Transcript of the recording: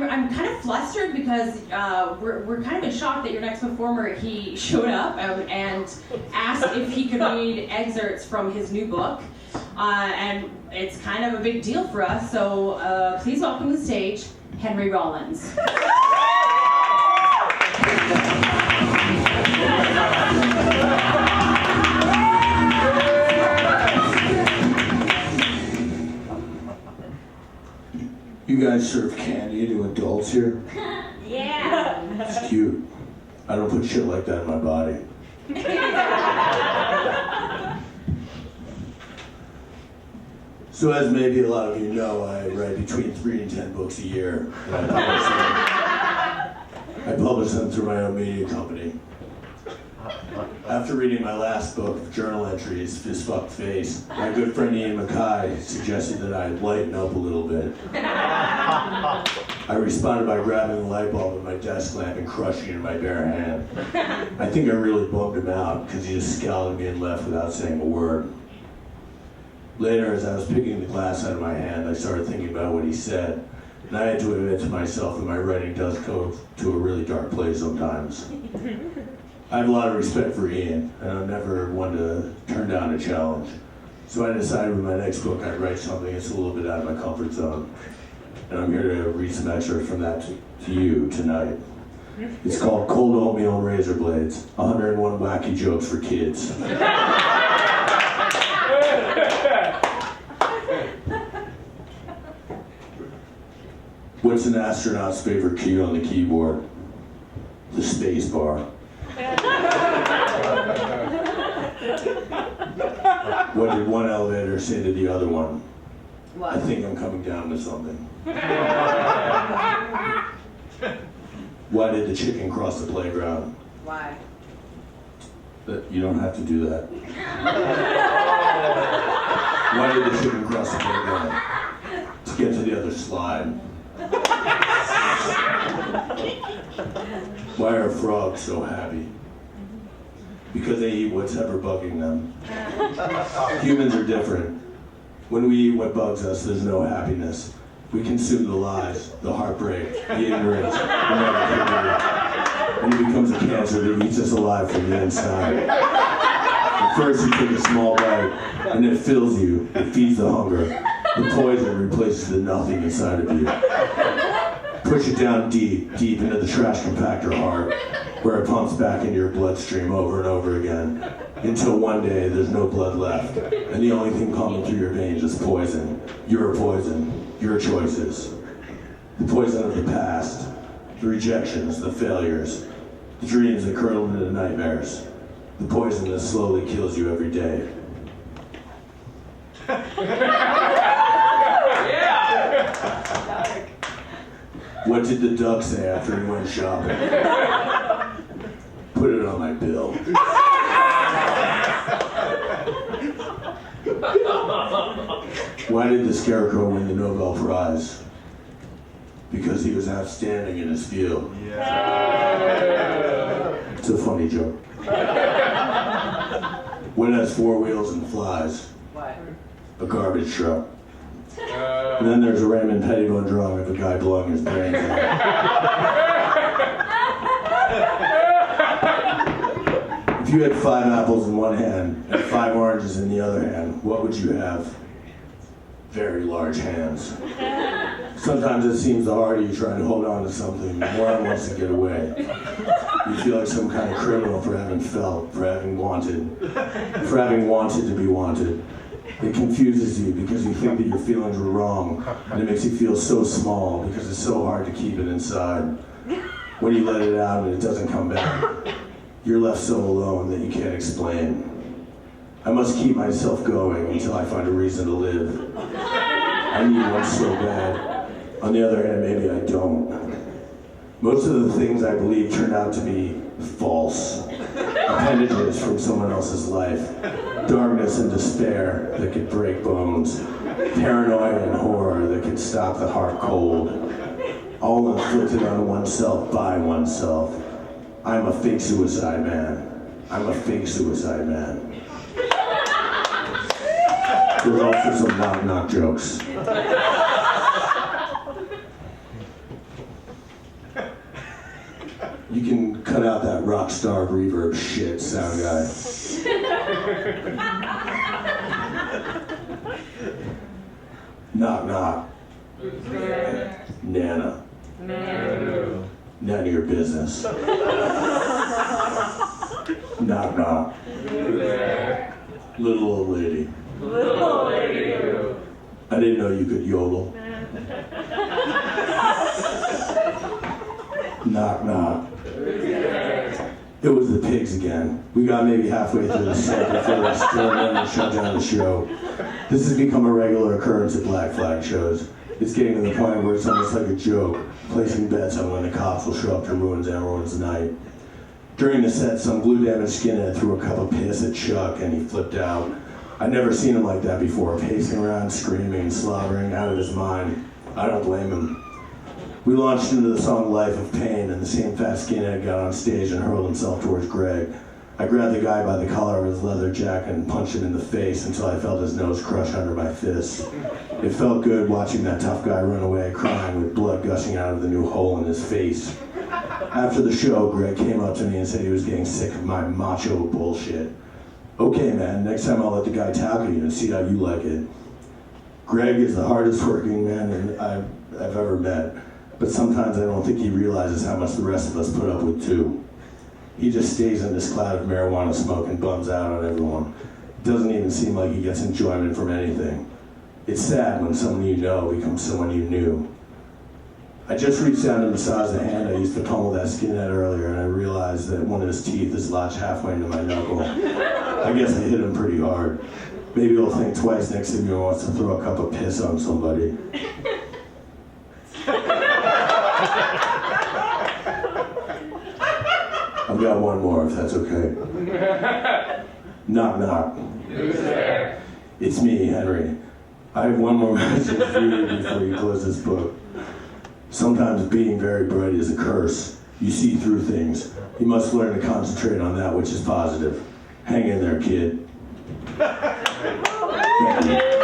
I'm kind of flustered because we're kind of in shock that your next performer, he showed up and asked if he could read excerpts from his new book. And it's kind of a big deal for us, so please welcome to the stage, Henry Rollins. You guys serve candy to adults here? Yeah. It's cute. I don't put shit like that in my body. So as maybe a lot of you know, I write between 3 and 10 books a year. And I publish them through my own media company. After reading my last book, Journal Entries, Fist Fucked Face, my good friend Ian Mackay suggested that I lighten up a little bit. I responded by grabbing the light bulb in my desk lamp and crushing it in my bare hand. I think I really bummed him out because he just scowled at me and left without saying a word. Later, as I was picking the glass out of my hand, I started thinking about what he said, and I had to admit to myself that my writing does go to a really dark place sometimes. I have a lot of respect for Ian, and I'm never one to turn down a challenge. So I decided with my next book I'd write something that's a little bit out of my comfort zone. And I'm here to read some excerpts from that to you tonight. It's called Cold Oatmeal and Razor Blades, 101 Wacky Jokes for Kids. What's an astronaut's favorite key on the keyboard? The space bar. What did one elevator say to the other one? What? I think I'm coming down to something. Why did the chicken cross the playground? Why? You don't have to do that. Why did the chicken cross the playground? To get to the other slide. Why are frogs so happy? Because they eat what's ever bugging them. Humans are different. When we eat what bugs us, there's no happiness. We consume the lies, the heartbreak, the ignorance, the negativity. And it becomes a cancer that eats us alive from the inside. At first you take a small bite, and it fills you, it feeds the hunger. The poison replaces the nothing inside of you. Push it down deep, deep into the trash compactor heart, where it pumps back into your bloodstream over and over again, until one day there's no blood left, and the only thing pumping through your veins is poison. Your poison, your choices. The poison of the past, the rejections, the failures, the dreams that curl into nightmares, the poison that slowly kills you every day. What did the duck say after he went shopping? Put it on my bill. Why did the scarecrow win the Nobel Prize? Because he was outstanding in his field. It's a funny joke. What has 4 wheels and flies? What? A garbage truck. And then there's a Raymond Pettibone drawing of a guy blowing his brains out. If you had 5 apples in one hand and 5 oranges in the other hand, what would you have? Very large hands. Sometimes it seems the harder you try to hold on to something, the more it wants to get away. You feel like some kind of criminal for having felt, for having wanted to be wanted. It confuses you because you think that your feelings were wrong, and it makes you feel so small because it's so hard to keep it inside. When you let it out and it doesn't come back, you're left so alone that you can't explain. I must keep myself going until I find a reason to live. I need one so bad. On the other hand, maybe I don't. Most of the things I believe turned out to be false. Appendages from someone else's life. Darkness and despair that could break bones. Paranoia and horror that could stop the heart cold. All inflicted on oneself by oneself. I'm a fake suicide man. I'm a fake suicide man. There's also some knock-knock jokes. You can cut out that rock star reverb shit, sound guy. Knock, knock. Nana. None of your business. Knock, knock. Little old lady. I didn't know you could yodel. Knock, knock. It was the pigs again. We got maybe halfway through the set before they stormed in and shut down the show. This has become a regular occurrence at Black Flag shows. It's getting to the point where it's almost like a joke, placing bets on when the cops will show up to ruin everyone's night. During the set, some glue-damaged skinhead threw a cup of piss at Chuck and he flipped out. I'd never seen him like that before, pacing around, screaming and slobbering, out of his mind. I don't blame him. We launched into the song Life of Pain, and the same fat skinhead got on stage and hurled himself towards Greg. I grabbed the guy by the collar of his leather jacket and punched him in the face until I felt his nose crush under my fist. It felt good watching that tough guy run away crying with blood gushing out of the new hole in his face. After the show, Greg came up to me and said he was getting sick of my macho bullshit. Okay, man, next time I'll let the guy tackle you and see how you like it. Greg is the hardest working man I've ever met, but sometimes I don't think he realizes how much the rest of us put up with too. He just stays in this cloud of marijuana smoke and bums out on everyone. It doesn't even seem like he gets enjoyment from anything. It's sad when someone you know becomes someone you knew. I just reached down to massage the hand I used to pummel that skinhead earlier, and I realized that one of his teeth is lodged halfway into my knuckle. I guess I hit him pretty hard. Maybe he'll think twice next time he wants to throw a cup of piss on somebody. I've got one more, if that's okay. Knock, knock. Who's there? It's me, Henry. I have one more message for you before you close this book. Sometimes being very bright is a curse. You see through things. You must learn to concentrate on that which is positive. Hang in there, kid. Thank you.